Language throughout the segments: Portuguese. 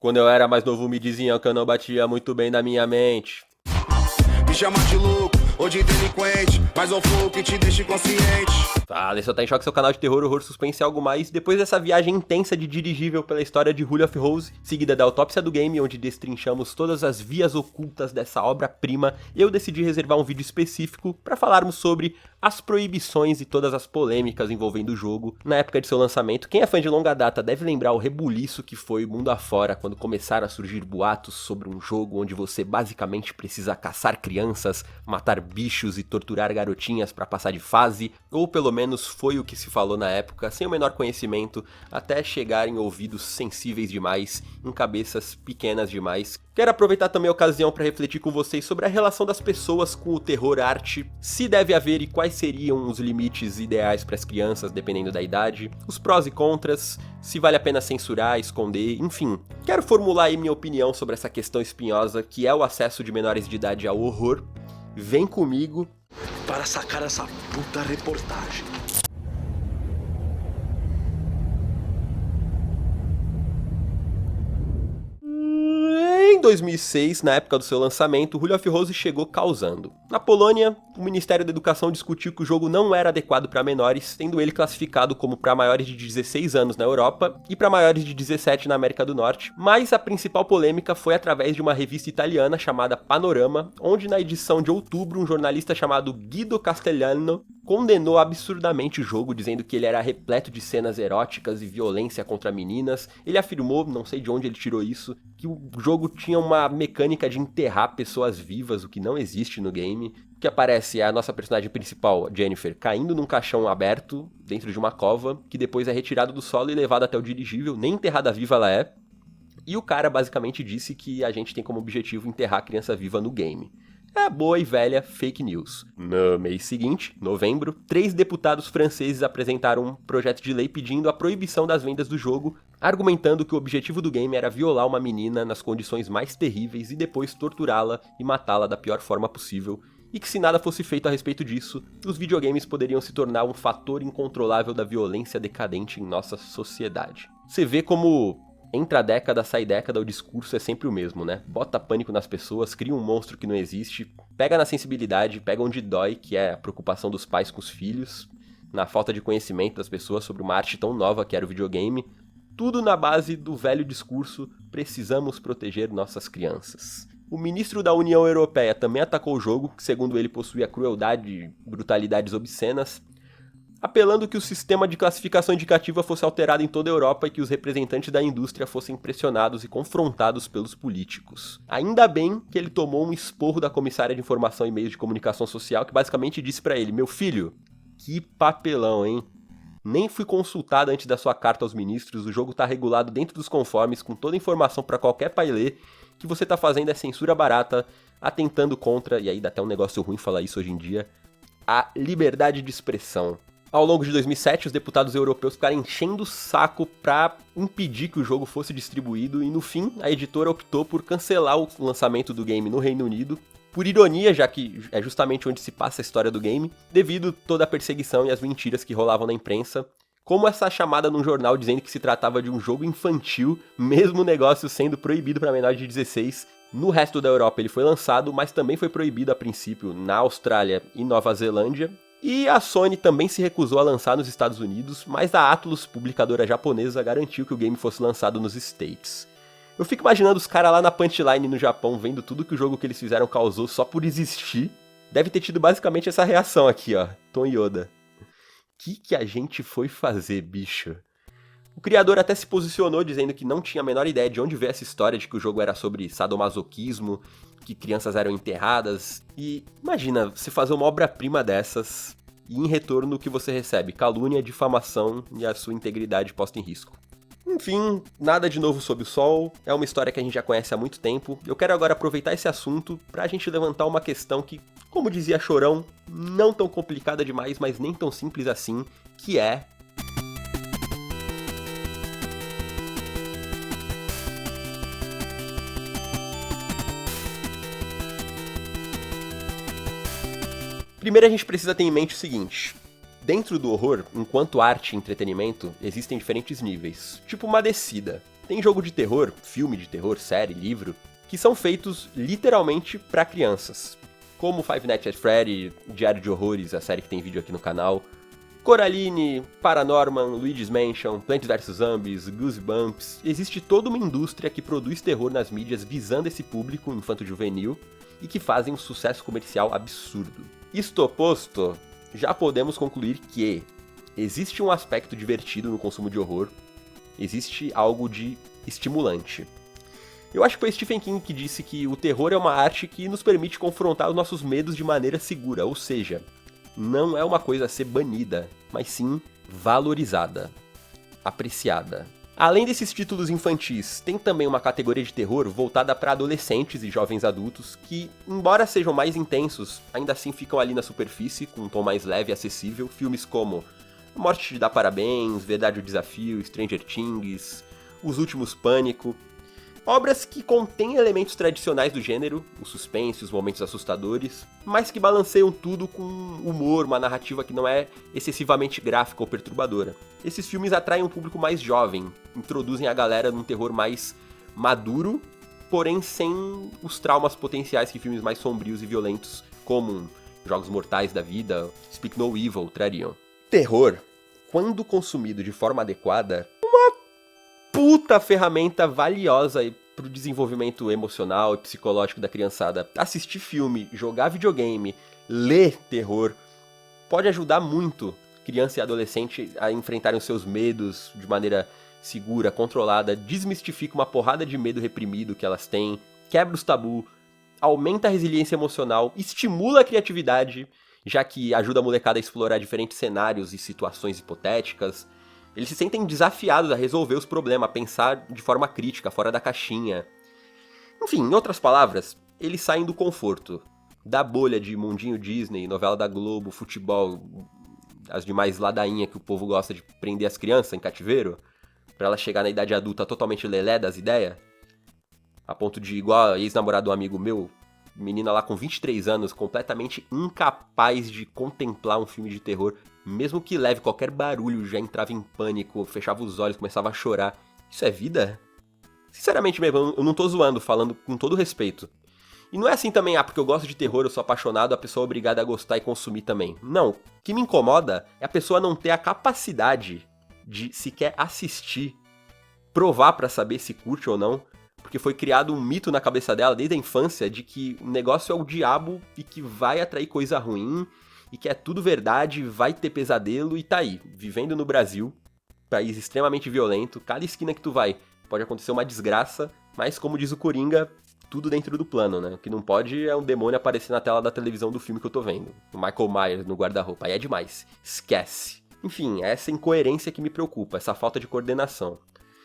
Quando eu era mais novo me diziam que eu não batia muito bem na minha mente. Me chama de louco ou de delinquente, mas o flow que te deixa consciente. Fala, esse é o Tá em Choque, seu canal de terror, horror, suspense e algo mais. Depois dessa viagem intensa de dirigível pela história de Hood of Rose, seguida da autópsia do game, onde destrinchamos todas as vias ocultas dessa obra-prima, eu decidi reservar um vídeo específico para falarmos sobre as proibições e todas as polêmicas envolvendo o jogo na época de seu lançamento. Quem é fã de longa data deve lembrar o rebuliço que foi o mundo afora quando começaram a surgir boatos sobre um jogo onde você basicamente precisa caçar crianças, matar bichos e torturar garotinhas para passar de fase, ou pelo menos foi o que se falou na época, sem o menor conhecimento, até chegar em ouvidos sensíveis demais, em cabeças pequenas demais. Quero aproveitar também a ocasião para refletir com vocês sobre a relação das pessoas com o terror arte, se deve haver e quais seriam os limites ideais para as crianças, dependendo da idade, os prós e contras, se vale a pena censurar, esconder, enfim. Quero formular aí minha opinião sobre essa questão espinhosa que é o acesso de menores de idade ao horror. Vem comigo para sacar essa puta reportagem. Em 2006, na época do seu lançamento, Hood of Rose chegou causando. Na Polônia, o Ministério da Educação discutiu que o jogo não era adequado para menores, tendo ele classificado como para maiores de 16 anos na Europa e para maiores de 17 na América do Norte, mas a principal polêmica foi através de uma revista italiana chamada Panorama, onde na edição de outubro um jornalista chamado Guido Castellano condenou absurdamente o jogo, dizendo que ele era repleto de cenas eróticas e violência contra meninas. Ele afirmou, não sei de onde ele tirou isso, que o jogo tinha uma mecânica de enterrar pessoas vivas, o que não existe no game. O que aparece é a nossa personagem principal, Jennifer, caindo num caixão aberto, dentro de uma cova, que depois é retirado do solo e levado até o dirigível, nem enterrada viva ela é. E o cara basicamente disse que a gente tem como objetivo enterrar a criança viva no game. É a boa e velha fake news. No mês seguinte, novembro, 3 deputados franceses apresentaram um projeto de lei pedindo a proibição das vendas do jogo, argumentando que o objetivo do game era violar uma menina nas condições mais terríveis e depois torturá-la e matá-la da pior forma possível, e que se nada fosse feito a respeito disso, os videogames poderiam se tornar um fator incontrolável da violência decadente em nossa sociedade. Você vê como entra a década, sai década, o discurso é sempre o mesmo, né? Bota pânico nas pessoas, cria um monstro que não existe, pega na sensibilidade, pega onde dói, que é a preocupação dos pais com os filhos, na falta de conhecimento das pessoas sobre uma arte tão nova que era o videogame, tudo na base do velho discurso, precisamos proteger nossas crianças. O ministro da União Europeia também atacou o jogo, que segundo ele possuía crueldade e brutalidades obscenas, apelando que o sistema de classificação indicativa fosse alterado em toda a Europa e que os representantes da indústria fossem pressionados e confrontados pelos políticos. Ainda bem que ele tomou um esporro da comissária de Informação e Meios de Comunicação Social, que basicamente disse pra ele: meu filho, que papelão, hein? Nem fui consultado antes da sua carta aos ministros, o jogo tá regulado dentro dos conformes, com toda a informação pra qualquer pai ler, que você tá fazendo é censura barata, atentando contra, e aí dá até um negócio ruim falar isso hoje em dia, a liberdade de expressão. Ao longo de 2007, os deputados europeus ficaram enchendo o saco para impedir que o jogo fosse distribuído e, no fim, a editora optou por cancelar o lançamento do game no Reino Unido, por ironia, já que é justamente onde se passa a história do game, devido toda a perseguição e as mentiras que rolavam na imprensa, como essa chamada num jornal dizendo que se tratava de um jogo infantil, mesmo o negócio sendo proibido para menores de 16. No resto da Europa ele foi lançado, mas também foi proibido a princípio na Austrália e Nova Zelândia. E a Sony também se recusou a lançar nos Estados Unidos, mas a Atlus, publicadora japonesa, garantiu que o game fosse lançado nos States. Eu fico imaginando os caras lá na Punchline no Japão, vendo tudo que o jogo que eles fizeram causou só por existir. Deve ter tido basicamente essa reação aqui, ó, Tom Yoda. Que a gente foi fazer, bicho? O criador até se posicionou dizendo que não tinha a menor ideia de onde veio essa história de que o jogo era sobre sadomasoquismo, que crianças eram enterradas. E imagina, você fazer uma obra-prima dessas e em retorno o que você recebe? Calúnia, difamação e a sua integridade posta em risco. Enfim, nada de novo sob o sol, é uma história que a gente já conhece há muito tempo. Eu quero agora aproveitar esse assunto pra gente levantar uma questão que, como dizia Chorão, não tão complicada demais, mas nem tão simples assim, que é: primeiro a gente precisa ter em mente o seguinte: dentro do horror, enquanto arte e entretenimento, existem diferentes níveis, tipo uma descida. Tem jogo de terror, filme de terror, série, livro, que são feitos literalmente pra crianças. Como Five Nights at Freddy, Diário de Horrores, a série que tem vídeo aqui no canal, Coraline, Paranorman, Luigi's Mansion, Plants vs Zombies, Goosebumps. Existe toda uma indústria que produz terror nas mídias visando esse público infanto-juvenil e que fazem um sucesso comercial absurdo. Isto posto, já podemos concluir que existe um aspecto divertido no consumo de horror, existe algo de estimulante. Eu acho que foi Stephen King que disse que o terror é uma arte que nos permite confrontar os nossos medos de maneira segura, ou seja, não é uma coisa a ser banida, mas sim valorizada, apreciada. Além desses títulos infantis, tem também uma categoria de terror voltada para adolescentes e jovens adultos que, embora sejam mais intensos, ainda assim ficam ali na superfície, com um tom mais leve e acessível. Filmes como A Morte Te Dá Parabéns, Verdade ou Desafio, Stranger Things, Os Últimos Pânico. Obras que contêm elementos tradicionais do gênero, o suspense, os momentos assustadores, mas que balanceiam tudo com humor, uma narrativa que não é excessivamente gráfica ou perturbadora. Esses filmes atraem um público mais jovem, introduzem a galera num terror mais maduro, porém sem os traumas potenciais que filmes mais sombrios e violentos, como Jogos Mortais da Vida, Speak No Evil, trariam. Terror, quando consumido de forma adequada, puta ferramenta valiosa pro desenvolvimento emocional e psicológico da criançada. Assistir filme, jogar videogame, ler terror, pode ajudar muito criança e adolescente a enfrentarem os seus medos de maneira segura, controlada, desmistifica uma porrada de medo reprimido que elas têm, quebra os tabus, aumenta a resiliência emocional, estimula a criatividade, já que ajuda a molecada a explorar diferentes cenários e situações hipotéticas. Eles se sentem desafiados a resolver os problemas, a pensar de forma crítica, fora da caixinha. Enfim, em outras palavras, eles saem do conforto, da bolha de mundinho Disney, novela da Globo, futebol, as demais ladainhas que o povo gosta de prender as crianças em cativeiro, pra ela chegar na idade adulta totalmente lelé das ideias, a ponto de, igual a ex-namorado de um amigo meu, menina lá com 23 anos, completamente incapaz de contemplar um filme de terror, mesmo que leve qualquer barulho, já entrava em pânico, fechava os olhos, começava a chorar. Isso é vida? Sinceramente mesmo, eu não tô zoando, falando com todo respeito. E não é assim também, porque eu gosto de terror, eu sou apaixonado, a pessoa é obrigada a gostar e consumir também. Não, o que me incomoda é a pessoa não ter a capacidade de sequer assistir, provar pra saber se curte ou não, porque foi criado um mito na cabeça dela desde a infância de que o negócio é o diabo e que vai atrair coisa ruim e que é tudo verdade, vai ter pesadelo e tá aí, vivendo no Brasil, país extremamente violento, cada esquina que tu vai pode acontecer uma desgraça, mas como diz o Coringa, tudo dentro do plano, né? O que não pode é um demônio aparecer na tela da televisão do filme que eu tô vendo, o Michael Myers no guarda-roupa, aí é demais, esquece. Enfim, é essa incoerência que me preocupa, essa falta de coordenação.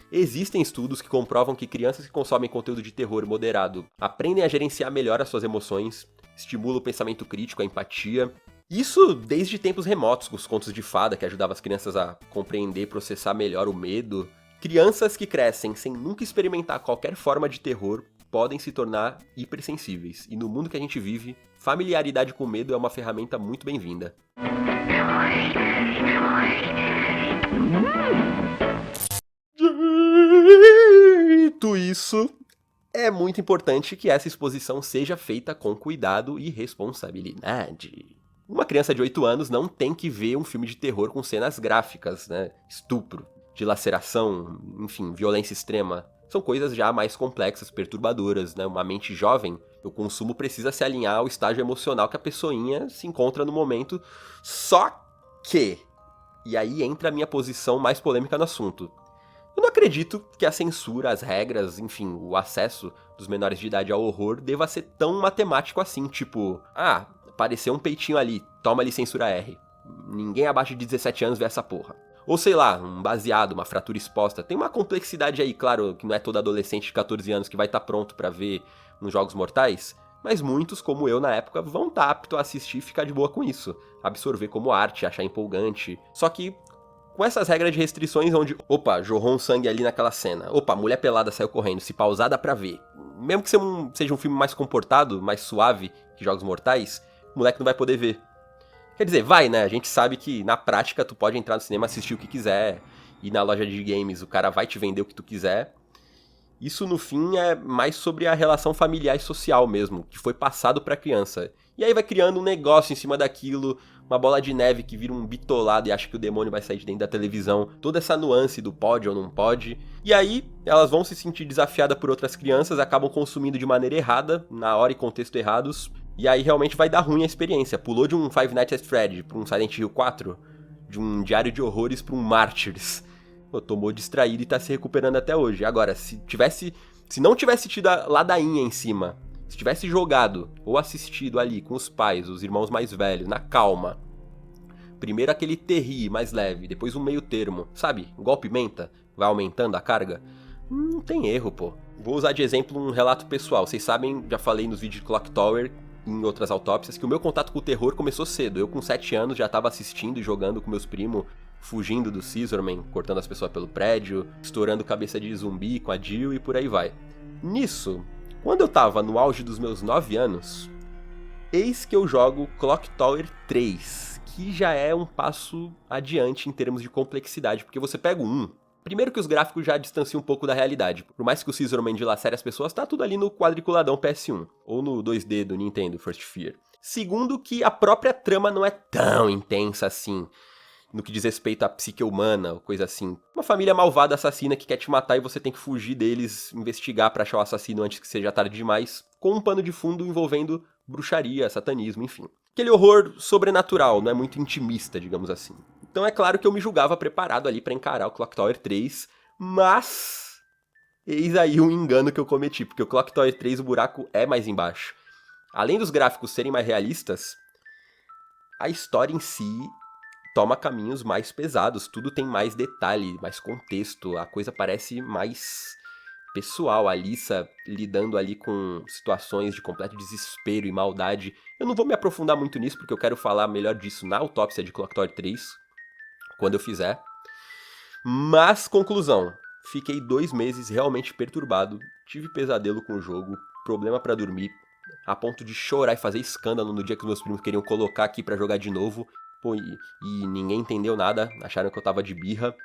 Existem estudos que comprovam que crianças que consomem conteúdo de terror moderado aprendem a gerenciar melhor as suas emoções, estimulam o pensamento crítico, a empatia. Isso desde tempos remotos, com os contos de fada que ajudavam as crianças a compreender e processar melhor o medo. Crianças que crescem sem nunca experimentar qualquer forma de terror podem se tornar hipersensíveis. E no mundo que a gente vive, familiaridade com medo é uma ferramenta muito bem-vinda. Dito isso, é muito importante que essa exposição seja feita com cuidado e responsabilidade. Uma criança de 8 anos não tem que ver um filme de terror com cenas gráficas, né? Estupro, dilaceração, enfim, violência extrema. São coisas já mais complexas, perturbadoras, né? Uma mente jovem, o consumo precisa se alinhar ao estágio emocional que a pessoinha se encontra no momento. Só que, e aí entra a minha posição mais polêmica no assunto, eu não acredito que a censura, as regras, enfim, o acesso dos menores de idade ao horror deva ser tão matemático assim, tipo, apareceu um peitinho ali, toma ali censura R. Ninguém abaixo de 17 anos vê essa porra. Ou sei lá, um baseado, uma fratura exposta. Tem uma complexidade aí, claro, que não é todo adolescente de 14 anos que vai estar pronto pra ver uns Jogos Mortais, mas muitos, como eu na época, vão estar aptos a assistir e ficar de boa com isso. Absorver como arte, achar empolgante. Só que com essas regras de restrições onde, opa, jorrou um sangue ali naquela cena, opa, mulher pelada saiu correndo, se pausar dá pra ver. Mesmo que seja um filme mais comportado, mais suave que Jogos Mortais, o moleque não vai poder ver. Quer dizer, vai, né? A gente sabe que na prática tu pode entrar no cinema, assistir o que quiser, ir na loja de games, o cara vai te vender o que tu quiser, Isso, no fim, é mais sobre a relação familiar e social mesmo, que foi passado pra criança. E aí vai criando um negócio em cima daquilo, uma bola de neve que vira um bitolado e acha que o demônio vai sair de dentro da televisão. Toda essa nuance do pode ou não pode. E aí, elas vão se sentir desafiadas por outras crianças, acabam consumindo de maneira errada, na hora e contexto errados. E aí realmente vai dar ruim a experiência. Pulou de um Five Nights at Freddy's pra um Silent Hill 4, de um Diário de Horrores pra um Martyrs. Pô, tomou distraído e tá se recuperando até hoje. Agora, se não tivesse tido a ladainha em cima, se tivesse jogado ou assistido ali com os pais, os irmãos mais velhos, na calma, primeiro aquele terri mais leve, depois um meio termo, sabe? Igual pimenta, vai aumentando a carga. Não tem erro, pô. Vou usar de exemplo um relato pessoal. Vocês sabem, já falei nos vídeos de Clock Tower, em outras autópsias, que o meu contato com o terror começou cedo. Eu com 7 anos já tava assistindo e jogando com meus primos, fugindo do Scissorman, cortando as pessoas pelo prédio, estourando cabeça de zumbi com a Jill e por aí vai. Nisso, quando eu tava no auge dos meus 9 anos, eis que eu jogo Clock Tower 3, que já é um passo adiante em termos de complexidade, porque você pega o 1, primeiro que os gráficos já distanciam um pouco da realidade, por mais que o Scissorman dilacere as pessoas, tá tudo ali no quadriculadão PS1, ou no 2D do Nintendo First Fear. Segundo que a própria trama não é tão intensa assim, no que diz respeito à psique humana, ou coisa assim. Uma família malvada assassina que quer te matar e você tem que fugir deles, investigar pra achar o assassino antes que seja tarde demais, com um pano de fundo envolvendo bruxaria, satanismo, enfim. Aquele horror sobrenatural, não é muito intimista, digamos assim. Então é claro que eu me julgava preparado ali pra encarar o Clock Tower 3, mas eis aí um engano que eu cometi, porque o Clock Tower 3 o buraco é mais embaixo. Além dos gráficos serem mais realistas, a história em si toma caminhos mais pesados, tudo tem mais detalhe, mais contexto, a coisa parece mais pessoal, a Alyssa lidando ali com situações de completo desespero e maldade. Eu não vou me aprofundar muito nisso, porque eu quero falar melhor disso na autópsia de Clock Tower 3, quando eu fizer. Mas, conclusão, fiquei 2 meses realmente perturbado, tive pesadelo com o jogo, problema pra dormir, a ponto de chorar e fazer escândalo no dia que os meus primos queriam colocar aqui pra jogar de novo. Pô, e ninguém entendeu nada, acharam que eu tava de birra.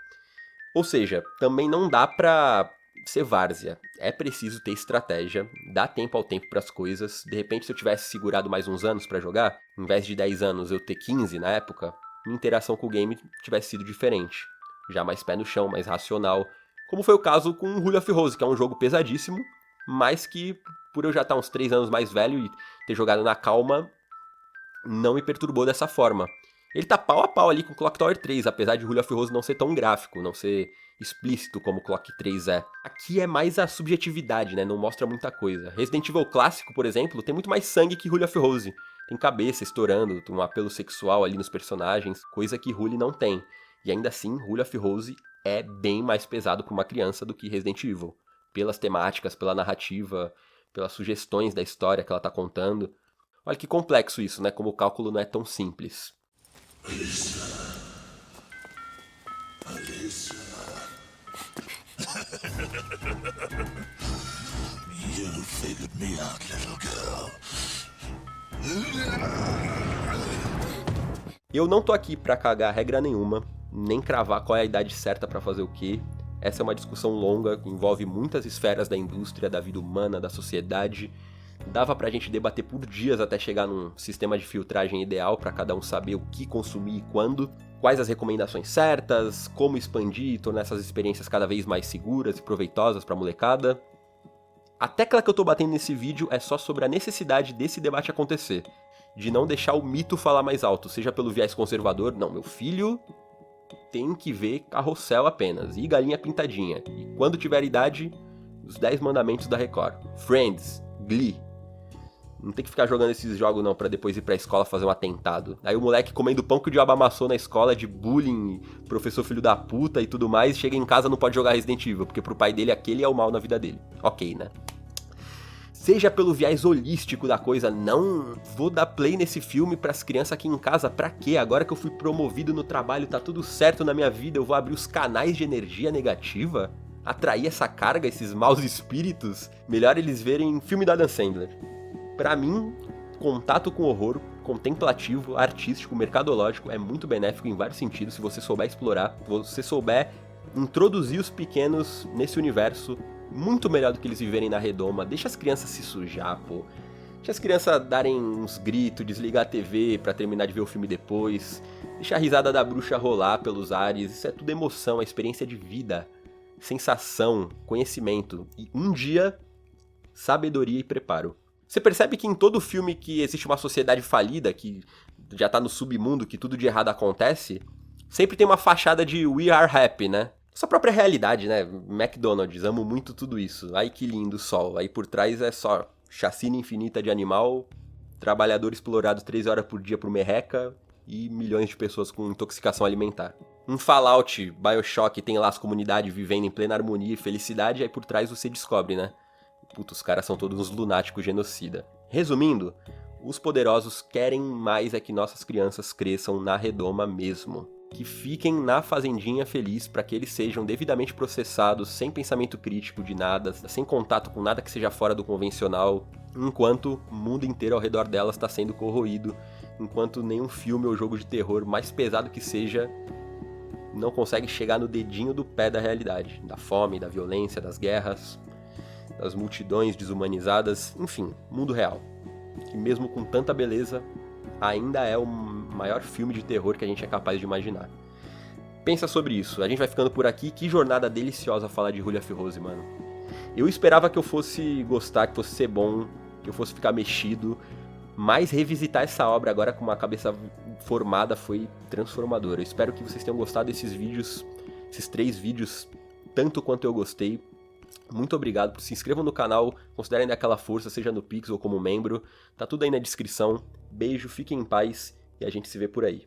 Ou seja, também não dá pra ser várzea. É preciso ter estratégia, dar tempo ao tempo pras coisas. De repente, se eu tivesse segurado mais uns anos pra jogar, em vez de 10 anos eu ter 15 na época, minha interação com o game tivesse sido diferente. Já mais pé no chão, mais racional. Como foi o caso com Rule of Rose, que é um jogo pesadíssimo, mas que, por eu já estar uns 3 anos mais velho e ter jogado na calma, não me perturbou dessa forma. Ele tá pau a pau ali com Clock Tower 3, apesar de Rule of Rose não ser tão gráfico, não ser explícito como Clock 3 é. Aqui é mais a subjetividade, né? Não mostra muita coisa. Resident Evil clássico, por exemplo, tem muito mais sangue que Rule of Rose. Tem cabeça estourando, um apelo sexual ali nos personagens, coisa que Rule não tem. E ainda assim, Rule of Rose é bem mais pesado para uma criança do que Resident Evil. Pelas temáticas, pela narrativa, pelas sugestões da história que ela tá contando. Olha que complexo isso, né? Como o cálculo não é tão simples. Alyssa. You figured me out, little girl. Eu não tô aqui pra cagar regra nenhuma, nem cravar qual é a idade certa pra fazer o quê. Essa é uma discussão longa, que envolve muitas esferas da indústria, da vida humana, da sociedade. Dava pra gente debater por dias até chegar num sistema de filtragem ideal pra cada um saber o que consumir e quando, quais as recomendações certas, como expandir e tornar essas experiências cada vez mais seguras e proveitosas pra molecada. A tecla que eu tô batendo nesse vídeo é só sobre a necessidade desse debate acontecer, de não deixar o mito falar mais alto, seja pelo viés conservador, não, meu filho tem que ver Carrossel apenas, e Galinha Pintadinha, e quando tiver idade, os 10 mandamentos da Record, Friends, Glee. Não tem que ficar jogando esses jogos não, pra depois ir pra escola fazer um atentado. Aí o moleque comendo pão que o diabo amassou na escola de bullying, professor filho da puta e tudo mais, chega em casa e não pode jogar Resident Evil, porque pro pai dele aquele é o mal na vida dele. Ok, né? Seja pelo viés holístico da coisa, não vou dar play nesse filme pras crianças aqui em casa, pra quê? Agora que eu fui promovido no trabalho, tá tudo certo na minha vida, eu vou abrir os canais de energia negativa? Atrair essa carga, esses maus espíritos? Melhor eles verem filme da Adam Sandler. Pra mim, contato com horror, contemplativo, artístico, mercadológico, é muito benéfico em vários sentidos, se você souber explorar, se você souber introduzir os pequenos nesse universo, muito melhor do que eles viverem na redoma. Deixa as crianças se sujar, pô. Deixa as crianças darem uns gritos, desligar a TV pra terminar de ver o filme depois. Deixa a risada da bruxa rolar pelos ares. Isso é tudo emoção, é experiência de vida, sensação, conhecimento. E um dia, sabedoria e preparo. Você percebe que em todo filme que existe uma sociedade falida, que já tá no submundo, que tudo de errado acontece, sempre tem uma fachada de We Are Happy, né? Sua própria realidade, né? McDonald's, amo muito tudo isso. Ai que lindo o sol. Aí por trás é só chacina infinita de animal, trabalhador explorado 3 horas por dia por merreca e milhões de pessoas com intoxicação alimentar. Um Fallout, BioShock, tem lá as comunidades vivendo em plena harmonia e felicidade, aí por trás você descobre, né? Puta, os caras são todos uns lunáticos genocida. Resumindo, os poderosos querem mais é que nossas crianças cresçam na redoma mesmo. Que fiquem na fazendinha feliz para que eles sejam devidamente processados, sem pensamento crítico de nada, sem contato com nada que seja fora do convencional, enquanto o mundo inteiro ao redor delas está sendo corroído, enquanto nenhum filme ou jogo de terror, mais pesado que seja, não consegue chegar no dedinho do pé da realidade, da fome, da violência, das guerras, das multidões desumanizadas, enfim, mundo real, que mesmo com tanta beleza, ainda é o maior filme de terror que a gente é capaz de imaginar. Pensa sobre isso, a gente vai ficando por aqui, que jornada deliciosa falar de Julia Rose, mano. Eu esperava que eu fosse gostar, que fosse ser bom, que eu fosse ficar mexido, mas revisitar essa obra agora com uma cabeça formada foi transformador. Eu espero que vocês tenham gostado desses vídeos, esses 3 vídeos, tanto quanto eu gostei. Muito obrigado, se inscrevam no canal, considerem aquela força, seja no Pix ou como membro, tá tudo aí na descrição. Beijo, fiquem em paz e a gente se vê por aí.